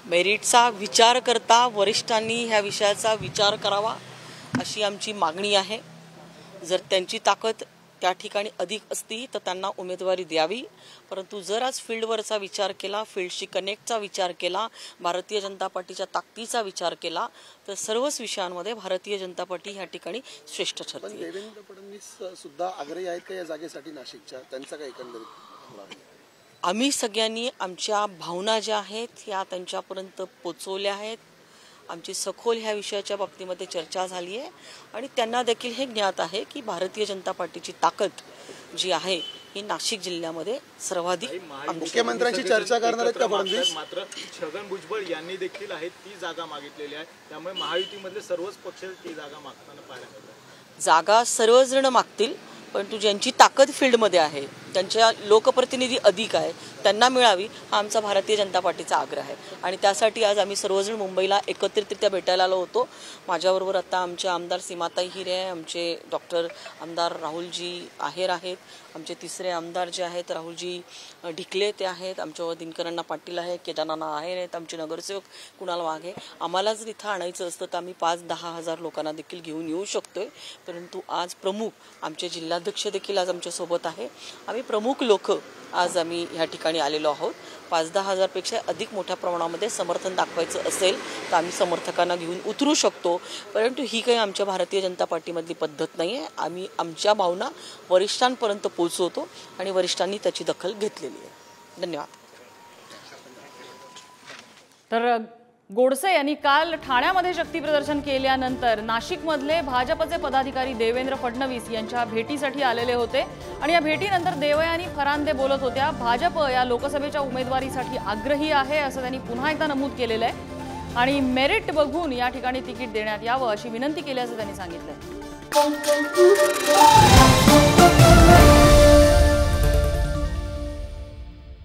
मेरिटचा विचार करता वरिष्ठांनी ह्या विषयाचा विचार करावा अशी आमची मागणी आहे। जर त्यांची ताकद त्या ठिकाणी अधिक असती तर त्यांना उमेदवारी द्यावी, परंतु जर आज फील्डवरचा विचार केला, फील्डशी कनेक्टचा विचार केला, भारतीय जनता पार्टीच्या ताकदीचा विचार केला तर सर्वच विषयांमध्ये भारतीय जनता पार्टी ह्या ठिकाणी श्रेष्ठ ठरते। पण देवेंद्र फडणवीस सुद्धा आग्रही आहेत का या जागेसाठी नाशिकच्या, त्यांचा काय एकंदरीत? आम्ही सगळ्यांनी आमच्या भावना ज्या आहेत ह्या त्यांच्यापर्यंत पोचवल्या आहेत। आमची सखोल ह्या विषयाच्या बाबतीमध्ये चर्चा झाली आहे आणि त्यांना देखील हे ज्ञात आहे की भारतीय जनता पार्टीची ताकद जी आहे ही नाशिक जिल्ह्यामध्ये सर्वाधिक। मुख्यमंत्र्यांशी चर्चा करणार आहेत का फडणवीस? मात्र छगन भुजबळ यांनी देखील ती जागा मागितलेली आहे, त्यामुळे महायुतीमधले सर्वच पक्ष ती जागा मागताना पाहायला मिळतात। जागा सर्वजण मागतील, परंतु ज्यांची ताकद फील्डमध्ये आहे, त्यांच्या लोकप्रतिनिधी अधिक आहे, त्यांना मिळावी हा आमचा भारतीय जनता पार्टीचा आग्रह आहे। आणि त्यासाठी आज आम्ही सर्वजण मुंबईला एकत्रितरित्या भेटायला आलो होतो। माझ्याबरोबर आता आमचे आमदार सीमाताई हिरे आहे, आमचे डॉक्टर आमदार राहुलजी आहेर आहेत, आमचे तिसरे आमदार जे आहेत राहुलजी ढिकले ते आहेत, आमच्यावर दिनकरांना पाटील आहे, केदारनाथ आहेर आहेत, आमचे नगरसेवक कुणाल वाघे। आम्हाला जर इथं आणायचं असतं तर आम्ही 5-10 हजार लोकांना देखील घेऊन येऊ शकतोय, परंतु आज प्रमुख आमचे जिल्हाध्यक्ष देखील आज आमच्या सोबत आहे। आम्ही प्रमुख लोक आज आम्ही ह्या ठिकाणी आलेलो आहोत। 5-10 हजारपेक्षा अधिक मोठ्या प्रमाणामध्ये समर्थन दाखवायचं असेल तर आम्ही समर्थकांना घेऊन उतरू शकतो, परंतु ही काही आमच्या भारतीय जनता पार्टीमधली पद्धत नाही आहे। आम्ही आमच्या भावना वरिष्ठांपर्यंत पोहोचवतो आणि वरिष्ठांनी त्याची दखल घेतलेली आहे। धन्यवाद। तर गोडसे यांनी काल ठाण्यामध्ये शक्ती प्रदर्शन केल्यानंतर नाशिकमधले भाजपचे पदाधिकारी देवेंद्र फडणवीस यांच्या भेटीसाठी आलेले होते आणि या भेटीनंतर देवयानी फरांदे बोलत होत्या। भाजप या लोकसभेच्या उमेदवारीसाठी आग्रही आहे असं त्यांनी पुन्हा एकदा नमूद केलेलं आहे आणि मेरिट बघून या ठिकाणी तिकीट देण्यात यावं अशी विनंती केल्याचं त्यांनी सांगितलं।